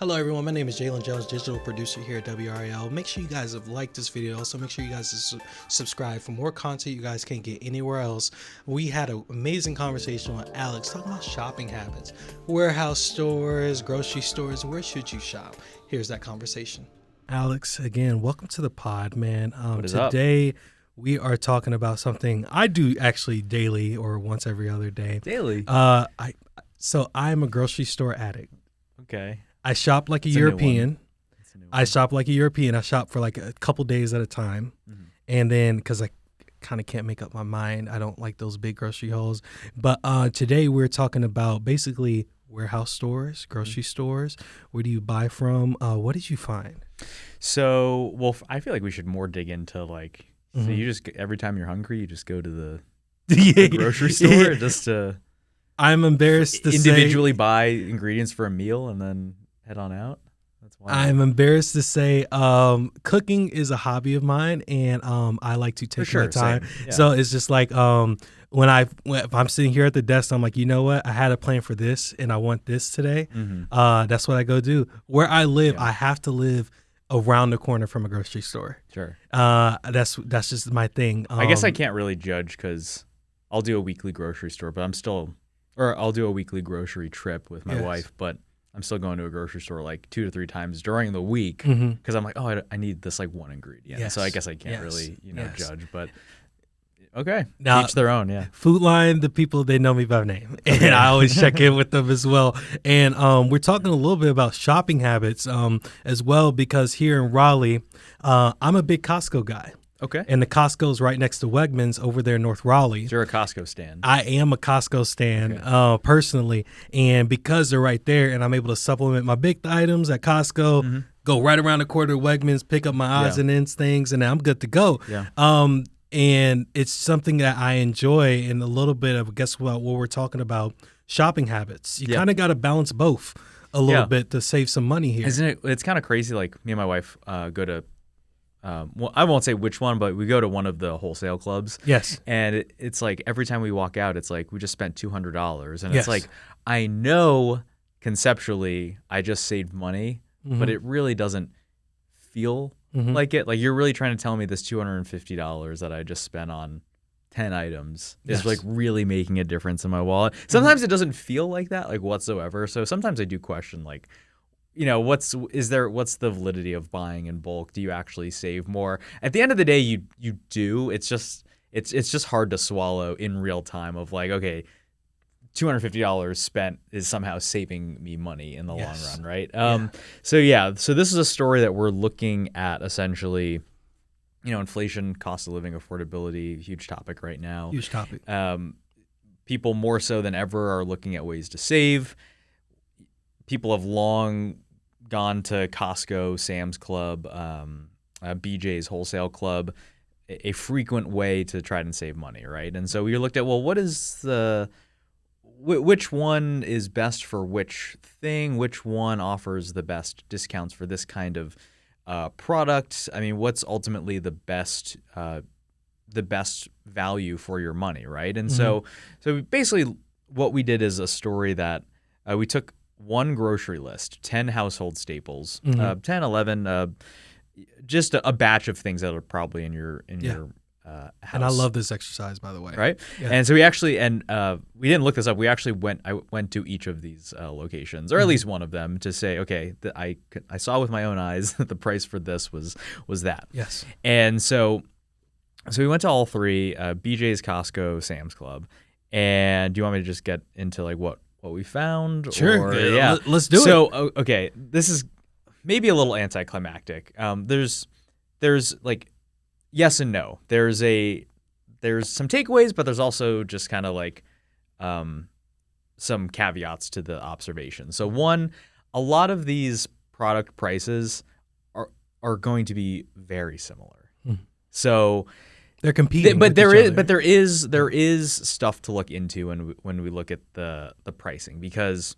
Hello everyone, my name is Jalen Jones, digital producer here at WRAL. Make sure you guys have liked this video. Also make sure you guys subscribe for more content you guys can't get anywhere else. We had an amazing conversation with Alex talking about shopping habits, warehouse stores, grocery stores. Where should you shop? Here's that conversation. Alex, again, welcome to the pod, man. Today we are talking about something I do actually daily or once every other day. Daily? So I'm a grocery store addict. Okay. I shop like a European. I shop like a European. I shop for like a couple days at a time. Mm-hmm. And then because I kind of can't make up my mind, I don't like those big grocery hauls. But today we're talking about basically warehouse stores, grocery stores. Where do you buy from? What did you find? So, I feel like we should more dig into like, so you just, every time you're hungry, you just go to the grocery store just to I'm embarrassed to individually buy ingredients for a meal and then head on out. That's why I'm embarrassed to say cooking is a hobby of mine, and I like to take my time. Yeah. So it's just like if I'm sitting here at the desk, I'm like, you know what? I had a plan for this, and I want this today. Mm-hmm. That's what I go do. Where I live, I have to live around the corner from a grocery store. Sure. That's just my thing. I guess I can't really judge because I'll do a weekly grocery store, but I'll do a weekly grocery trip with my wife, but I'm still going to a grocery store like 2 to 3 times during the week because I'm like, oh, I need this like one ingredient. Yes. So I guess I can't really, judge, but okay. Now, each their own, yeah. Food Line, the people, they know me by name, and I always check in with them as well. And we're talking a little bit about shopping habits as well, because here in Raleigh, I'm a big Costco guy. Okay. And the Costco's right next to Wegmans over there in North Raleigh. So you're a Costco stan. I am a Costco stan, personally. And because they're right there and I'm able to supplement my big items at Costco, go right around the corner to Wegmans, pick up my odds and ends things, and I'm good to go. Yeah. And it's something that I enjoy, and a little bit of, guess what we're talking about, shopping habits. You kind of got to balance both a little bit to save some money here. Isn't it? It's kind of crazy. Like me and my wife go to, I won't say which one, but we go to one of the wholesale clubs. Yes. And it's like every time we walk out, it's like we just spent $200. And it's like, I know conceptually I just saved money, but it really doesn't feel like it. Like you're really trying to tell me this $250 that I just spent on 10 items is like really making a difference in my wallet. Sometimes it doesn't feel like that, like whatsoever. So sometimes I do question, like, what's the validity of buying in bulk? Do you actually save more? At the end of the day, you do. It's just hard to swallow in real time of like, okay, $250 spent is somehow saving me money in the long run, right? So this is a story that we're looking at essentially, inflation, cost of living, affordability, huge topic right now. Huge topic. People more so than ever are looking at ways to save. People have long gone to Costco, Sam's Club, BJ's Wholesale Club, a frequent way to try and save money, right? And so we looked at, well, what is which one is best for which thing? Which one offers the best discounts for this kind of product? I mean, what's ultimately the best value for your money, right? And so basically what we did is a story that we took one grocery list, 10 household staples, 10, 11, just a batch of things that are probably in your house. And I love this exercise, by the way. Right? Yeah. And so we didn't look this up. I went to each of these locations, or at least one of them, to say, okay, I saw with my own eyes that the price for this was that. Yes. And so we went to all three, BJ's, Costco, Sam's Club. And do you want me to just get into like what we found? Sure. Yeah. Let's do it. So, okay, this is maybe a little anticlimactic. There's like yes and no. There's some takeaways, but there's also just kind of like some caveats to the observation. So one, a lot of these product prices are going to be very similar. So they're competing, but there is stuff to look into when we look at the pricing, because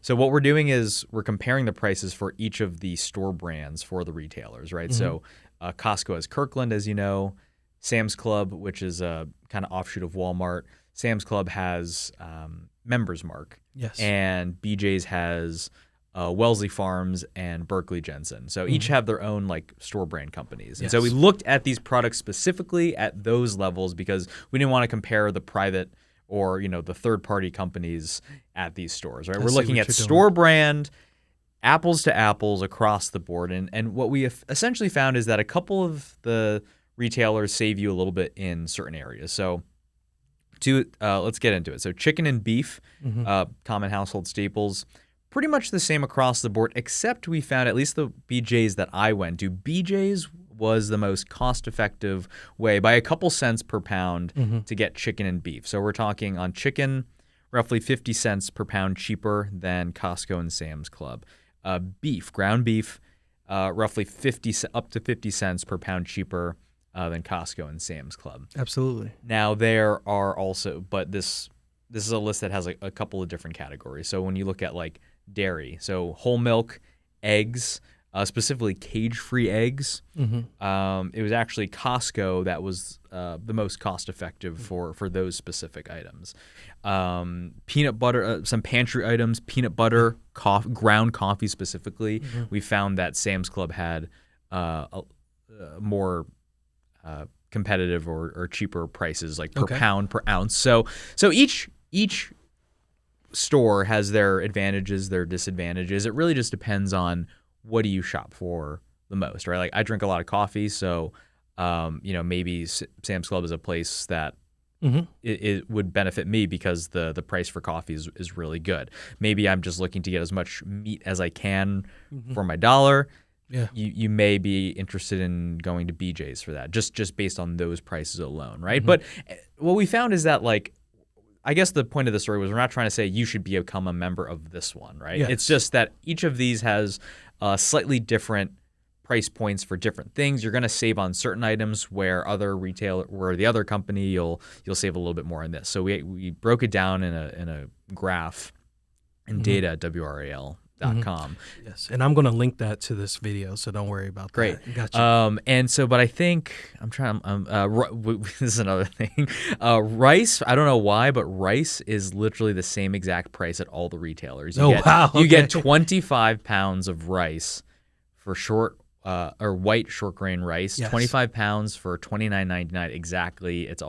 so what we're doing is we're comparing the prices for each of the store brands for the retailers, right? So Costco has Kirkland, as you know. Sam's Club, which is a kind of offshoot of Walmart. Sam's Club has Members Mark. Yes. And BJ's has Wellesley Farms, and Berkeley Jensen. So each have their own like store brand companies. And Yes. so we looked at these products specifically at those levels because we didn't want to compare the private or the third party companies at these stores, right? We're looking at store brand, apples to apples across the board. And what we essentially found is that a couple of the retailers save you a little bit in certain areas. So let's get into it. So chicken and beef, common household staples, pretty much the same across the board, except we found, at least the BJ's that I went to, BJ's was the most cost-effective way by a couple cents per pound to get chicken and beef. So we're talking on chicken, roughly 50 cents per pound cheaper than Costco and Sam's Club. Beef, ground beef, roughly up to 50 cents per pound cheaper than Costco and Sam's Club. Absolutely. Now there are also, but this is a list that has a couple of different categories. So when you look at like dairy, so whole milk, eggs, specifically cage-free eggs, it was actually Costco that was the most cost-effective for those specific items. Peanut butter, some pantry items, peanut butter, ground coffee specifically. We found that Sam's Club had more competitive or cheaper prices, like per pound, per ounce. So each store has their advantages, their disadvantages. It really just depends on what do you shop for the most, right? Like I drink a lot of coffee, so maybe Sam's Club is a place that it would benefit me because the price for coffee is really good. Maybe I'm just looking to get as much meat as I can for my dollar. Yeah, you may be interested in going to BJ's for that, just based on those prices alone, right? But what we found is that, like, I guess the point of the story was we're not trying to say you should become a member of this one, right? Yes. It's just that each of these has slightly different price points for different things. You're going to save on certain items where the other company you'll save a little bit more on this. So we broke it down in a graph and data at WRAL.com. Yes, and I'm going to link that to this video, so don't worry about that. Great. Gotcha. And so, but I think this is another thing. Rice, I don't know why, but rice is literally the same exact price at all the retailers. You get 25 pounds of rice for white short grain rice. Yes. 25 pounds for $29.99 exactly. It's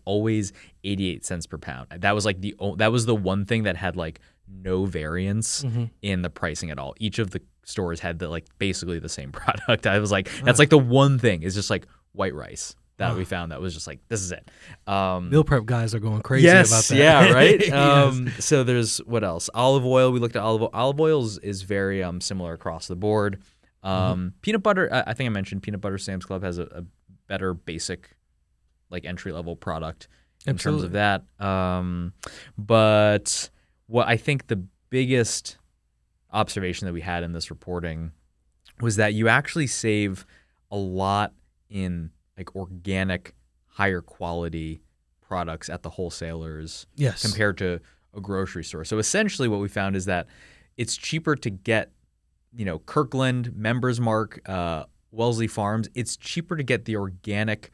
always 88 cents per pound. That was the one thing that had like no variance in the pricing at all. Each of the stores had basically the same product. I was like, that's like the one thing is just like white rice that we found that was just like, this is it. Meal prep guys are going crazy about that. Yeah, right? Yes. So there's, what else? Olive oil. We looked at olive oil. Olive oil is very similar across the board. Peanut butter, I think I mentioned peanut butter. Sam's Club has a better basic, like entry-level product in terms of that. But what I think the biggest observation that we had in this reporting was that you actually save a lot in like organic, higher quality products at the wholesalers compared to a grocery store. So essentially what we found is that it's cheaper to get, Kirkland, Members Mark, Wellesley Farms. It's cheaper to get the organic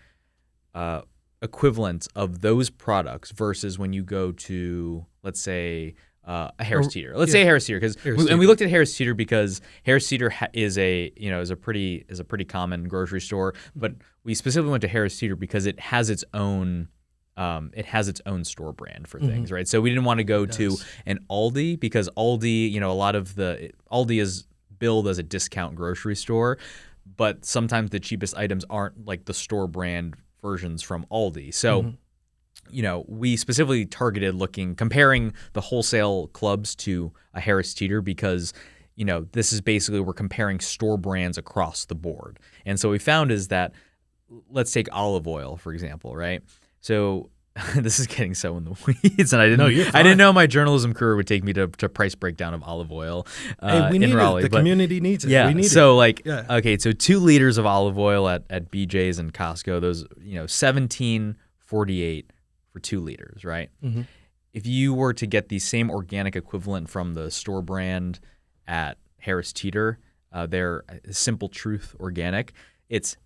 equivalent of those products versus when you go to, let's say, a Harris Teeter. Let's say Harris Teeter, and we looked at Harris Teeter because Harris Teeter is a pretty common grocery store, but we specifically went to Harris Teeter because it has its own store brand for things, right? So we didn't want to go to an Aldi because Aldi, a lot of Aldi is billed as a discount grocery store, but sometimes the cheapest items aren't like the store brand versions from Aldi. So we specifically targeted comparing the wholesale clubs to a Harris Teeter because, this is basically, we're comparing store brands across the board. And so what we found is that, let's take olive oil, for example, right? So this is getting so in the weeds, and I didn't know my journalism career would take me to price breakdown of olive oil in Raleigh. The community needs it. Yeah. We need so okay, so 2 liters of olive oil at BJ's and Costco, those $17.48 for 2 liters, right? If you were to get the same organic equivalent from the store brand at Harris Teeter, their Simple Truth Organic, it's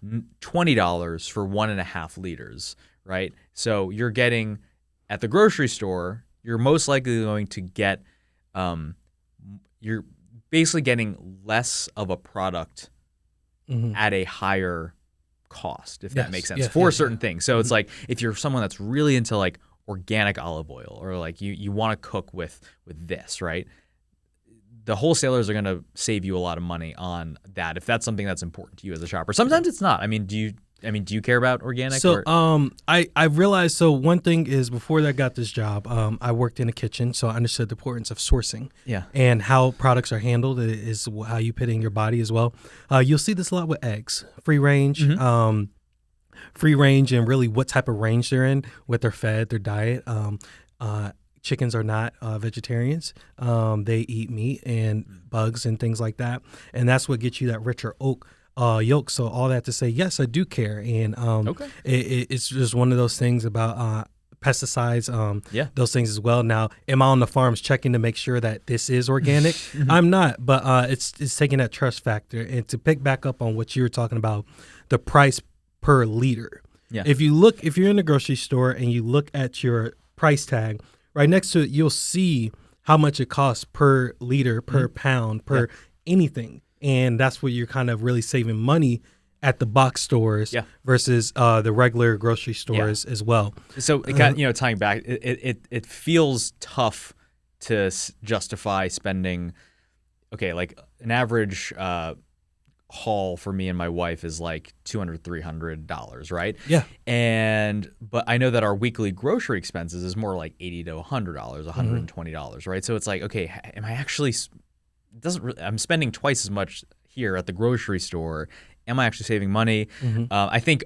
$20 for 1.5 liters, right? So you're getting, at the grocery store, you're most likely going to get, you're basically getting less of a product at a higher cost, if that makes sense, for certain things. So it's like if you're someone that's really into like organic olive oil, or like you want to cook with this, right? The wholesalers are going to save you a lot of money on that if that's something that's important to you as a shopper. Sometimes it's not. I mean, do you care about organic? So, I realized, so one thing is, before I got this job, I worked in a kitchen, so I understood the importance of sourcing. Yeah. And how products are handled is how you put it in your body as well. You'll see this a lot with eggs, free range, and really what type of range they're in, what they're fed, their diet. Chickens are not vegetarians. They eat meat and bugs and things like that. And that's what gets you that richer yolk. So all that to say, yes, I do care. And it's just one of those things about pesticides, those things as well. Now, am I on the farms checking to make sure that this is organic? I'm not, but it's taking that trust factor. And to pick back up on what you were talking about, the price per liter. Yeah. If you're in the grocery store and you look at your price tag, right next to it, you'll see how much it costs per liter, per pound, per anything. And that's where you're kind of really saving money at the box stores versus the regular grocery stores as well. So it got, tying back, it feels tough to justify spending, like an average haul for me and my wife is like $200, $300, right? Yeah. But I know that our weekly grocery expenses is more like $80 to $100, $120, right? So it's like, okay, am I actually? I'm spending twice as much here at the grocery store. Am I actually saving money? I think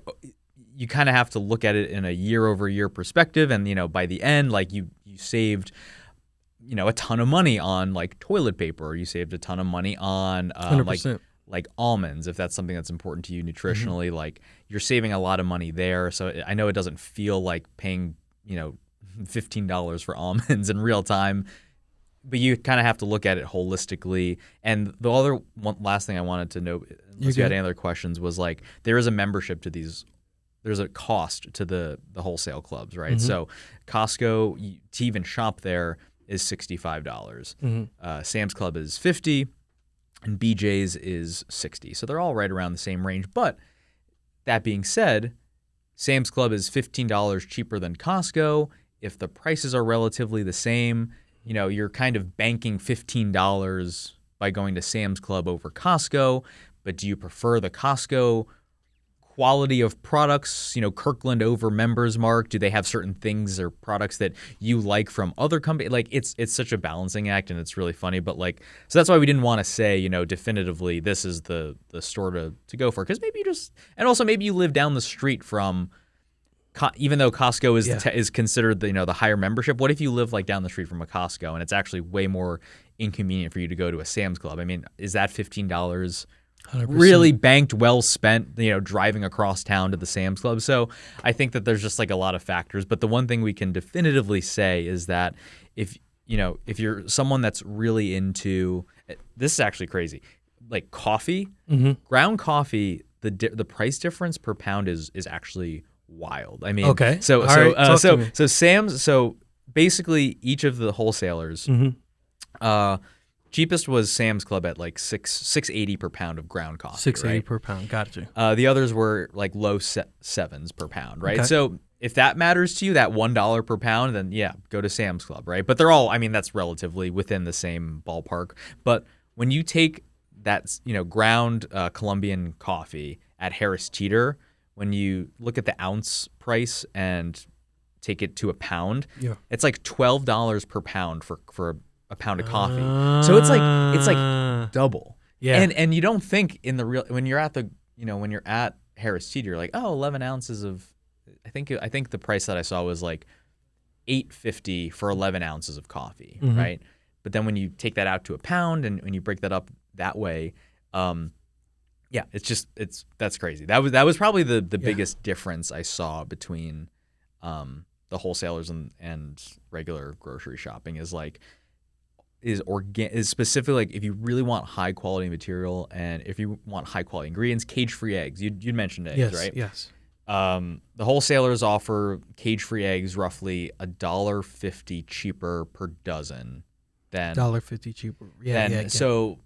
you kind of have to look at it in a year-over-year perspective, and by the end, like you saved, a ton of money on like toilet paper, or you saved a ton of money on like almonds, if that's something that's important to you nutritionally. Like you're saving a lot of money there. So I know it doesn't feel like paying $15 for almonds in real time, but you kind of have to look at it holistically. And the last thing I wanted to note, unless you had any other questions, was like there is a membership to these. There's a cost to the wholesale clubs, right? So Costco, to even shop there, is $65. Sam's Club is $50, and BJ's is $60. So they're all right around the same range. But that being said, Sam's Club is $15 cheaper than Costco. If the prices are relatively the same, you're kind of banking $15 by going to Sam's Club over Costco. But do you prefer the Costco quality of products, Kirkland over Members Mark? Do they have certain things or products that you like from other companies? Like it's such a balancing act, and it's really funny. But so that's why we didn't want to say, definitively this is the store to go for, because maybe maybe you live down the street from, even though Costco is considered the higher membership. What if you live like down the street from a Costco and it's actually way more inconvenient for you to go to a Sam's Club? I mean, is that $15 really banked, well spent, driving across town to the Sam's Club? So I think that there's just like a lot of factors. But the one thing we can definitively say is that if you're someone that's really into, this is actually crazy, like coffee, ground coffee, the price difference per pound is actually wild. I mean, so Sam's, so basically each of the wholesalers, cheapest was Sam's Club at like $6.80 per pound of ground coffee. $6.80 per pound. Gotcha. The others were like low sevens per pound, right? Okay. So if that matters to you, that $1 per pound, then go to Sam's Club, right? But they're all, that's relatively within the same ballpark. But when you take that, ground Colombian coffee at Harris Teeter, when you look at the ounce price and take it to a pound, it's like $12 per pound for a pound of coffee. So it's like double. Yeah. And you don't think in the real, when you're at when you're at Harris Teeter, you're like, 11 ounces of, I think the price that I saw was like $8.50 for 11 ounces of coffee, right? But then when you take that out to a pound and when you break that up that way, that's crazy. That was probably the biggest difference I saw between the wholesalers and regular grocery shopping is specifically, like, if you really want high quality material and if you want high quality ingredients, cage-free eggs. You mentioned eggs, right? Yes. The wholesalers offer cage-free eggs roughly $1.50 cheaper per dozen than $1.50 cheaper. So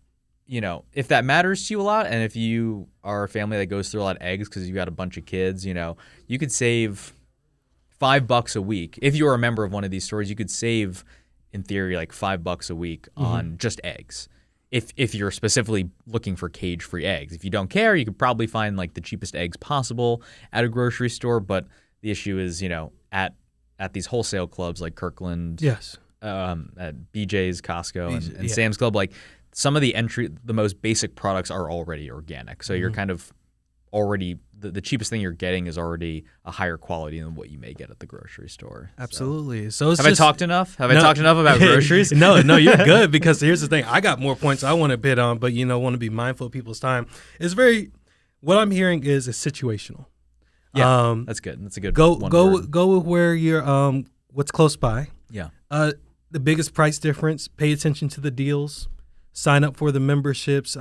if that matters to you a lot, and if you are a family that goes through a lot of eggs because you got a bunch of kids, you could save $5 a week. If you're a member of one of these stores, you could save, in theory, like $5 a week on just eggs. If you're specifically looking for cage-free eggs. If you don't care, you could probably find like the cheapest eggs possible at a grocery store. But the issue is, at these wholesale clubs like Kirkland, yes, at BJ's, Costco, and Sam's Club, like some of the most basic products are already organic. So you're kind of already, the cheapest thing you're getting is already a higher quality than what you may get at the grocery store. Absolutely. So it's have I talked enough? Have I talked enough about groceries? No, you're good, because here's the thing. I got more points I want to bid on, but want to be mindful of people's time. What I'm hearing is it's situational. Yeah, that's good. That's a good go word. Go with where you're what's close by. Yeah. The biggest price difference, pay attention to the deals, sign up for the memberships.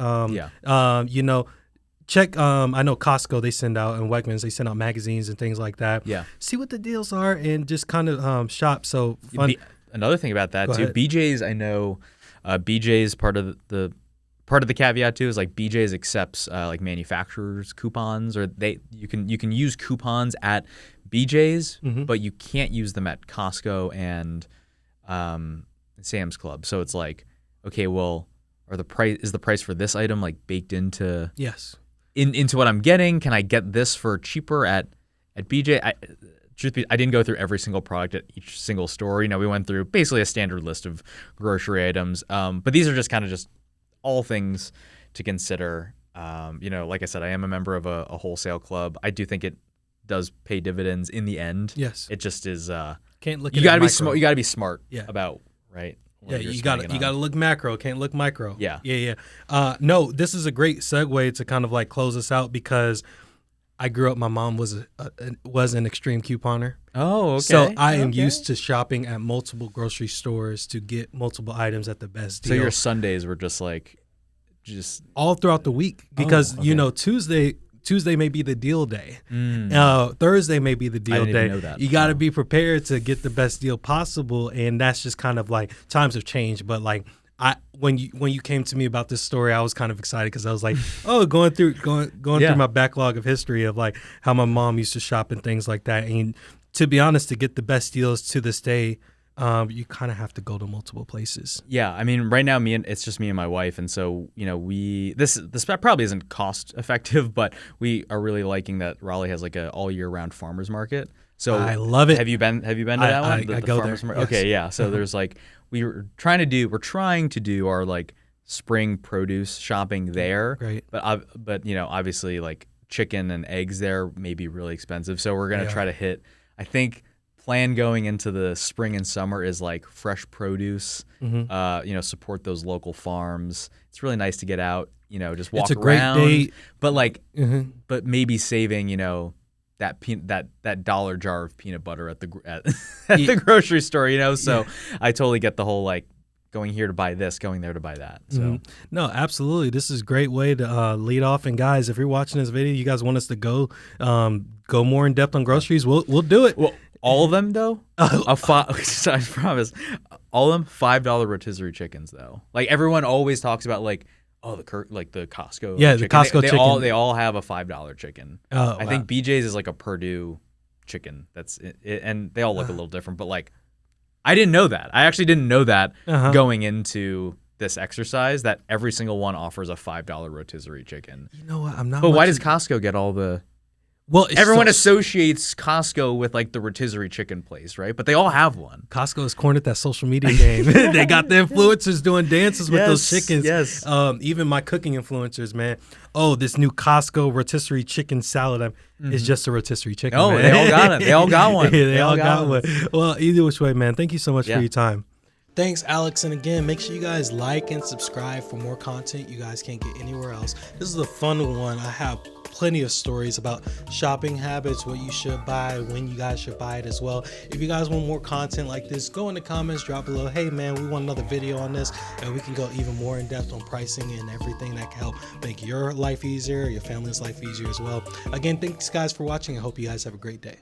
Check, I know Costco, they send out, and Wegmans, they send out magazines and things like that. Yeah. See what the deals are and just kind of shop. So fun. Another thing about that, Go too, ahead. BJ's, I know BJ's part of the caveat, too, is like BJ's accepts like manufacturers' coupons, or you can use coupons at BJ's, but you can't use them at Costco and Sam's Club. So it's like, okay, well, is the price for this item like baked into Yes. into what I'm getting? Can I get this for cheaper at BJ? Truth be, I didn't go through every single product at each single store. We went through basically a standard list of grocery items. But these are just kind of just all things to consider. Like I said, I am a member of a wholesale club. I do think it does pay dividends in the end. Yes. It just is. Can't look. You got to be smart. You got to be smart. Yeah. About right. Yeah, you got to look macro, can't look micro. Yeah. No, this is a great segue to kind of like close us out, because I grew up. My mom was an extreme couponer. Oh, okay. So I am used to shopping at multiple grocery stores to get multiple items at the best deal. So your Sundays were just all throughout the week, because Tuesday may be the deal day. Thursday may be the deal day. Know that. You got to be prepared to get the best deal possible, and that's just kind of like, times have changed. But like, when you came to me about this story, I was kind of excited, because I was like, going through my backlog of history of like how my mom used to shop and things like that. And to be honest, to get the best deals to this day, you kind of have to go to multiple places. Yeah, I mean, right now, it's just me and my wife, and so this probably isn't cost effective, but we are really liking that Raleigh has like a all year round farmers market. So I love it. Have you been to that one? I go farmers there. market? Yes. Okay, yeah. So there's like we're trying to do our like spring produce shopping there. Great. But obviously like chicken and eggs there may be really expensive, so we're gonna try to hit. I think plan going into the spring and summer is like fresh produce, support those local farms. It's really nice to get out, just walk around. It's a great date. But like, but maybe saving, that dollar jar of peanut butter at the grocery store, So I totally get the whole like going here to buy this, going there to buy that. So no, absolutely, this is a great way to lead off. And guys, if you're watching this video, you guys want us to go more in depth on groceries, we'll do it. Well, all of them though, I promise, all of them $5 rotisserie chickens though. Like everyone always talks about like, the Costco. Yeah, chicken. the Costco chicken. They all have a $5 chicken. I think BJ's is like a Purdue chicken. That's it, and they all look a little different. But like, I didn't know that. I actually didn't know that going into this exercise, that every single one offers a $5 rotisserie chicken. You know what? I'm not. But why does Costco get all the? Well, everyone associates Costco with like the rotisserie chicken place, right? But they all have one. Costco is cornered that social media game. They got the influencers doing dances with those chickens. Yes. Even my cooking influencers, man. Oh, this new Costco rotisserie chicken salad is just a rotisserie chicken. Oh, man. they all got it. They all got one. Yeah, they all got one. Well, either which way, man. Thank you so much for your time. Thanks, Alex. And again, make sure you guys like and subscribe for more content you guys can't get anywhere else. This is a fun one. I have plenty of stories about shopping habits, what you should buy, when you guys should buy it as well. If you guys want more content like this, go in the comments, drop below, hey man, we want another video on this, and we can go even more in depth on pricing and everything that can help make your life easier, your family's life easier as well. Again, thanks guys for watching. I hope you guys have a great day.